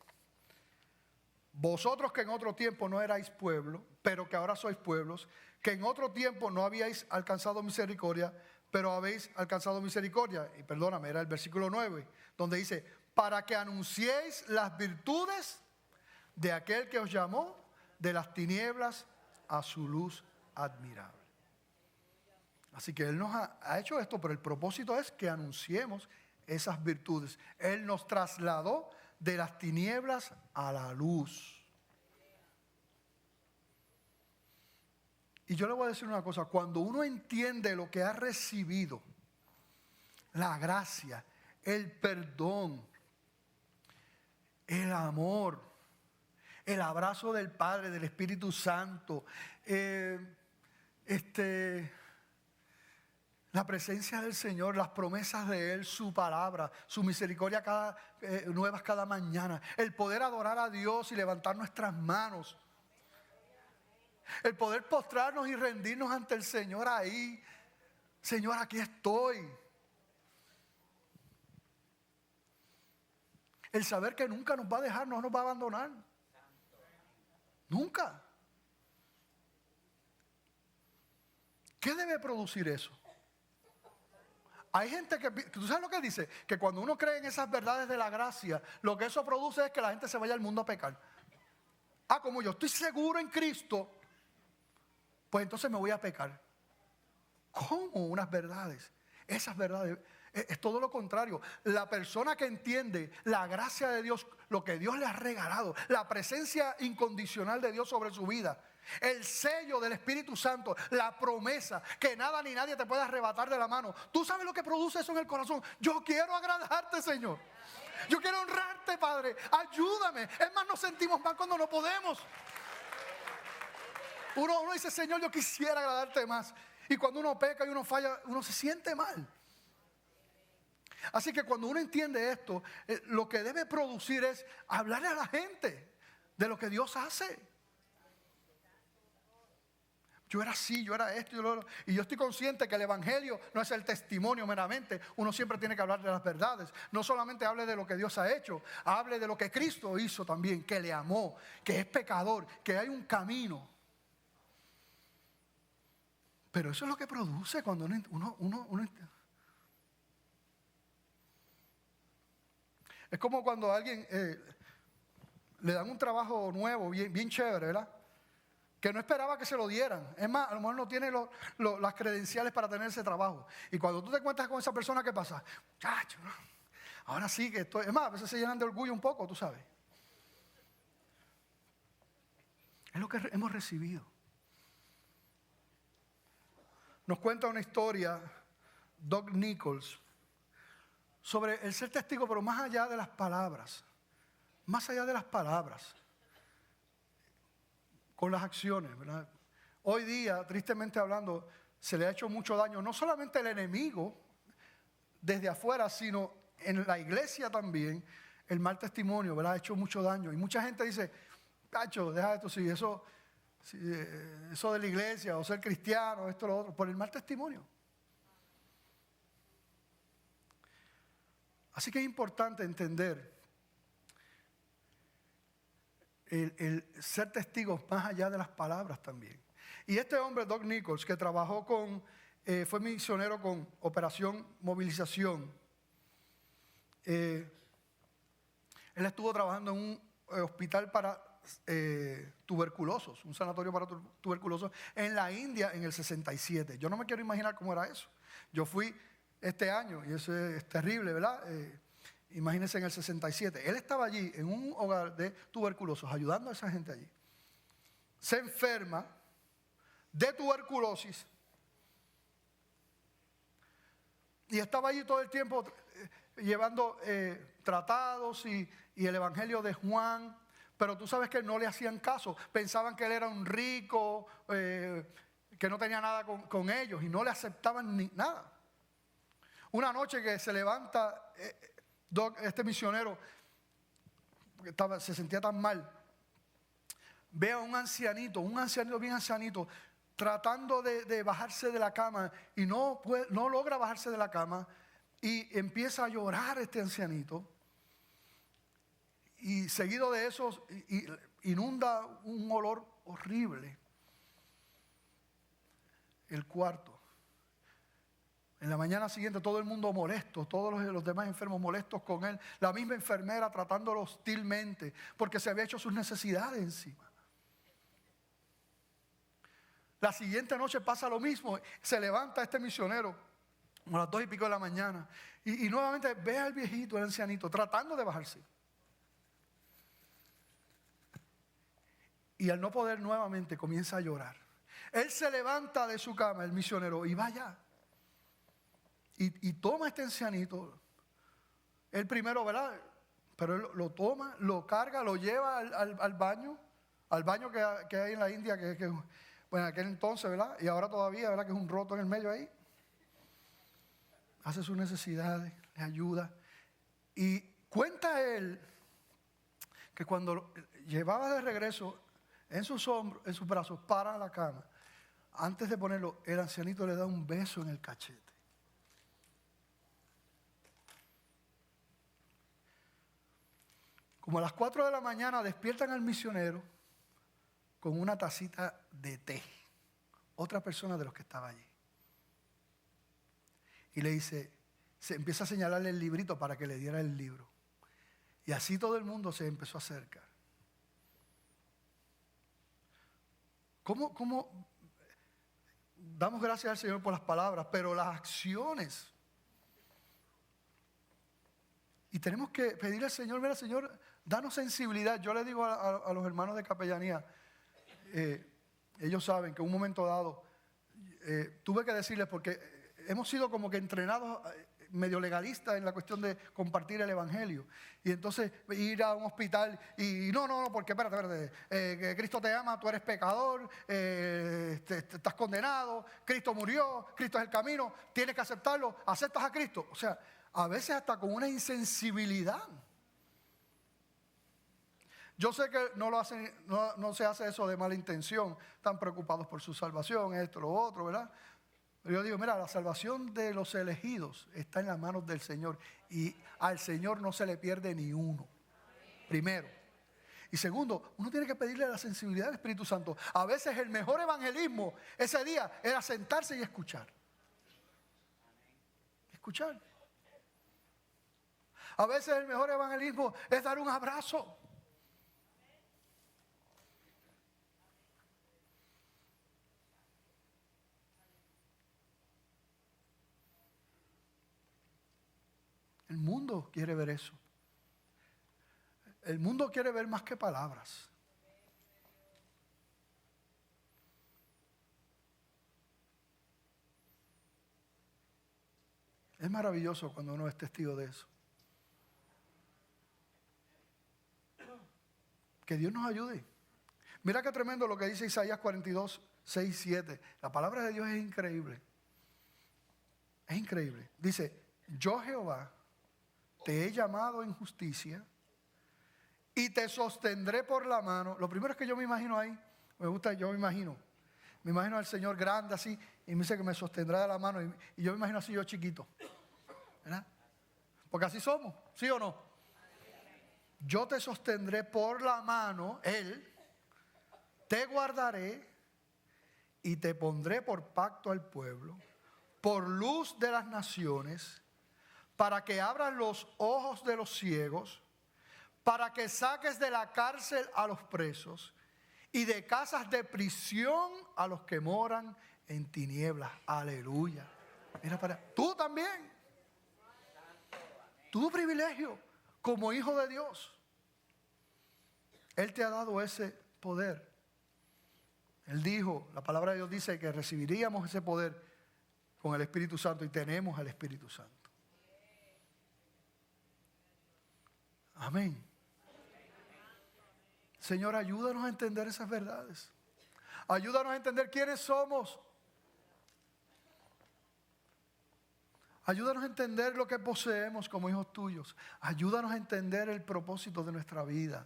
vosotros que en otro tiempo no erais pueblo, pero que ahora sois pueblos, que en otro tiempo no habíais alcanzado misericordia, pero habéis alcanzado misericordia. Y perdóname, era el versículo 9, donde dice: para que anunciéis las virtudes de aquel que os llamó de las tinieblas a su luz admirable. Así que Él nos ha hecho esto, pero el propósito es que anunciemos esas virtudes. Él nos trasladó de las tinieblas a la luz. Y yo le voy a decir una cosa: cuando uno entiende lo que ha recibido, la gracia, el perdón, el amor, el abrazo del Padre, del Espíritu Santo, la presencia del Señor, las promesas de Él, su palabra, su misericordia nuevas cada mañana, el poder adorar a Dios y levantar nuestras manos, el poder postrarnos y rendirnos ante el Señor ahí. Señor, aquí estoy. El saber que nunca nos va a dejar, no nos va a abandonar. Nunca. ¿Qué debe producir eso? Hay gente que, ¿tú sabes lo que dice? Que cuando uno cree en esas verdades de la gracia, lo que eso produce es que la gente se vaya al mundo a pecar. Como yo estoy seguro en Cristo, pues entonces me voy a pecar. ¿Cómo unas verdades? Esas verdades es todo lo contrario. La persona que entiende la gracia de Dios, lo que Dios le ha regalado, la presencia incondicional de Dios sobre su vida, el sello del Espíritu Santo, la promesa que nada ni nadie te puede arrebatar de la mano. ¿Tú sabes lo que produce eso en el corazón? Yo quiero agradarte, Señor. Yo quiero honrarte, Padre. Ayúdame. Es más, nos sentimos mal cuando no podemos. Uno dice: Señor, yo quisiera agradarte más. Y cuando uno peca y uno falla, uno se siente mal. Así que cuando uno entiende esto, lo que debe producir es hablarle a la gente de lo que Dios hace. Yo era así, yo era esto, y yo estoy consciente que el evangelio no es el testimonio meramente. Uno siempre tiene que hablar de las verdades. No solamente hable de lo que Dios ha hecho, hable de lo que Cristo hizo también, que le amó, que es pecador, que hay un camino. Pero eso es lo que produce cuando uno es como cuando a alguien le dan un trabajo nuevo, bien chévere, ¿verdad? Que no esperaba que se lo dieran. Es más, a lo mejor no tiene las credenciales para tener ese trabajo. Y cuando tú te encuentras con esa persona, ¿qué pasa? Chacho, ahora sí que estoy. Es más, a veces se llenan de orgullo un poco, tú sabes. Es lo que hemos recibido. Nos cuenta una historia Doug Nichols sobre el ser testigo, pero más allá de las palabras. Más allá de las palabras. Con las acciones, ¿verdad? Hoy día, tristemente hablando, se le ha hecho mucho daño, no solamente al enemigo desde afuera, sino en la iglesia también. El mal testimonio, ¿verdad? Ha hecho mucho daño. Y mucha gente dice: Pacho, deja esto, sí, eso de la iglesia, o ser cristiano, esto, lo otro, por el mal testimonio. Así que es importante entender el ser testigos más allá de las palabras también. Y este hombre, Doug Nichols, que trabajó fue misionero con Operación Movilización. Él estuvo trabajando en un hospital para tuberculosos, un sanatorio para tuberculosos en la India en el 67. Yo no me quiero imaginar cómo era eso. Yo fui este año y eso es terrible, ¿verdad? Imagínense en el 67. Él estaba allí en un hogar de tuberculosos, ayudando a esa gente allí. Se enferma de tuberculosis y estaba allí todo el tiempo llevando tratados y el evangelio de Juan. Pero tú sabes que no le hacían caso. Pensaban que él era un rico, que no tenía nada con ellos y no le aceptaban ni nada. Una noche que se levanta este misionero, porque se sentía tan mal, ve a un ancianito bien ancianito, tratando de bajarse de la cama y no logra bajarse de la cama y empieza a llorar este ancianito. y seguido de eso inunda un olor horrible el cuarto. En la mañana siguiente todo el mundo molesto, todos los demás enfermos molestos con él. La misma enfermera tratándolo hostilmente porque se había hecho sus necesidades encima. La siguiente noche pasa lo mismo. Se levanta este misionero a las 2:00 de la mañana y nuevamente ve al viejito, el ancianito, tratando de bajarse. Y al no poder nuevamente comienza a llorar. Él se levanta de su cama, el misionero, y va allá. Y toma a este ancianito. Él primero, ¿verdad? Pero él lo toma, lo carga, lo lleva al baño. Al baño que hay en la India, bueno, en aquel entonces, ¿verdad? Y ahora todavía, ¿verdad? Que es un roto en el medio ahí. Hace sus necesidades, le ayuda. Y cuenta él que cuando lo llevaba de regreso en sus hombros, en sus brazos, para la cama, antes de ponerlo, el ancianito le da un beso en el cachete. Como a las 4 de la mañana despiertan al misionero con una tacita de té. Otra persona de los que estaba allí. Y le dice, se empieza a señalarle el librito para que le diera el libro. Y así todo el mundo se empezó a acercar. ¿Cómo damos gracias al Señor por las palabras, pero las acciones? Y tenemos que pedirle al Señor, mira Señor, danos sensibilidad. Yo le digo a los hermanos de capellanía, ellos saben que en un momento dado tuve que decirles, porque hemos sido como que entrenados medio legalistas en la cuestión de compartir el evangelio. Y entonces ir a un hospital y no, porque espérate, que Cristo te ama, tú eres pecador, estás condenado, Cristo murió, Cristo es el camino, tienes que aceptarlo, aceptas a Cristo. O sea, a veces hasta con una insensibilidad. Yo sé que no se hace eso de mala intención, están preocupados por su salvación, esto, lo otro, ¿verdad? Pero yo digo, mira, la salvación de los elegidos está en las manos del Señor y al Señor no se le pierde ni uno, primero. Y segundo, uno tiene que pedirle la sensibilidad del Espíritu Santo. A veces el mejor evangelismo ese día era sentarse y escuchar. Escuchar. A veces el mejor evangelismo es dar un abrazo. El mundo quiere ver eso. El mundo quiere ver más que palabras. Es maravilloso cuando uno es testigo de eso. Que Dios nos ayude. Mira qué tremendo lo que dice Isaías 42, 6, 7. La palabra de Dios es increíble. Es increíble. Dice, yo Jehová te he llamado en justicia y te sostendré por la mano. Lo primero es que yo me imagino ahí, me gusta, yo me imagino al Señor grande así y me dice que me sostendrá de la mano y yo me imagino así yo chiquito, ¿verdad? Porque así somos, ¿sí o no? Yo te sostendré por la mano, Él, te guardaré y te pondré por pacto al pueblo, por luz de las naciones, para que abran los ojos de los ciegos, para que saques de la cárcel a los presos y de casas de prisión a los que moran en tinieblas. Aleluya. Mira para tú también. Tu privilegio como hijo de Dios. Él te ha dado ese poder. Él dijo, la palabra de Dios dice que recibiríamos ese poder con el Espíritu Santo y tenemos el Espíritu Santo. Amén. Señor, ayúdanos a entender esas verdades. Ayúdanos a entender quiénes somos. Ayúdanos a entender lo que poseemos como hijos tuyos. Ayúdanos a entender el propósito de nuestra vida.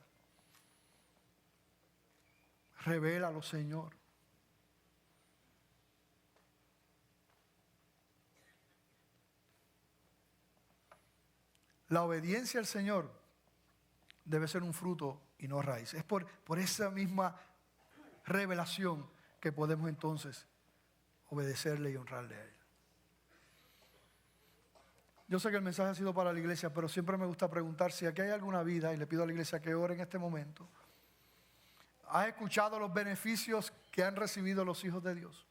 Revélalo, Señor. La obediencia al Señor debe ser un fruto y no raíz. Es por esa misma revelación que podemos entonces obedecerle y honrarle a Él. Yo sé que el mensaje ha sido para la iglesia, pero siempre me gusta preguntar si aquí hay alguna vida, y le pido a la iglesia que ore en este momento. ¿Has escuchado los beneficios que han recibido los hijos de Dios?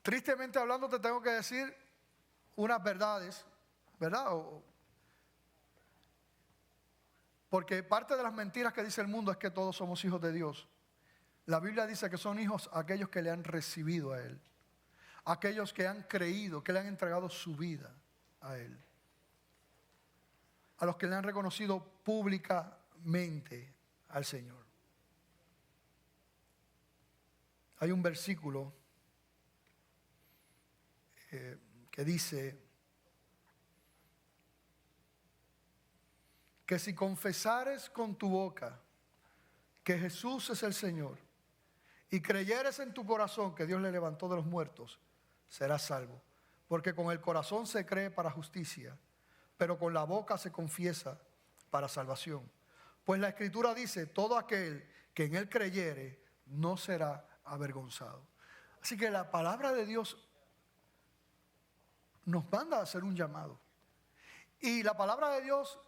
Tristemente hablando, te tengo que decir unas verdades, ¿verdad? Porque parte de las mentiras que dice el mundo es que todos somos hijos de Dios. La Biblia dice que son hijos aquellos que le han recibido a Él. Aquellos que han creído, que le han entregado su vida a Él. A los que le han reconocido públicamente al Señor. Hay un versículo que dice que si confesares con tu boca que Jesús es el Señor y creyeres en tu corazón que Dios le levantó de los muertos, serás salvo. Porque con el corazón se cree para justicia, pero con la boca se confiesa para salvación. Pues la Escritura dice, todo aquel que en Él creyere no será avergonzado. Así que la palabra de Dios nos manda a hacer un llamado. Y la palabra de Dios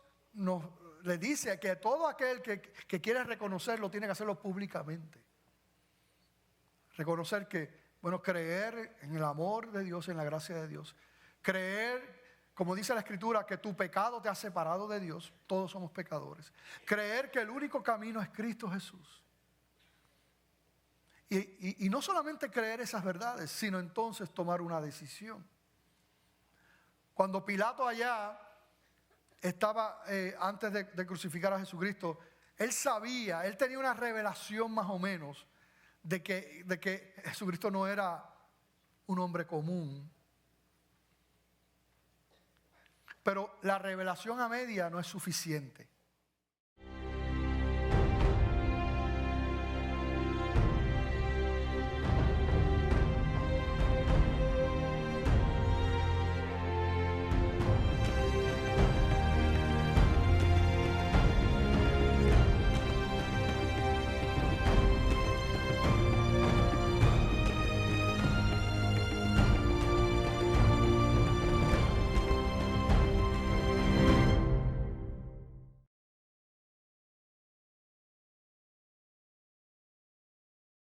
le dice que todo aquel que quiere reconocerlo tiene que hacerlo públicamente. Reconocer que, creer en el amor de Dios, en la gracia de Dios. Creer, como dice la Escritura, que tu pecado te ha separado de Dios. Todos somos pecadores. Creer que el único camino es Cristo Jesús. Y no solamente creer esas verdades, sino entonces tomar una decisión. Cuando Pilato allá estaba, antes de crucificar a Jesucristo, él sabía, él tenía una revelación más o menos de que Jesucristo no era un hombre común. Pero la revelación a media no es suficiente.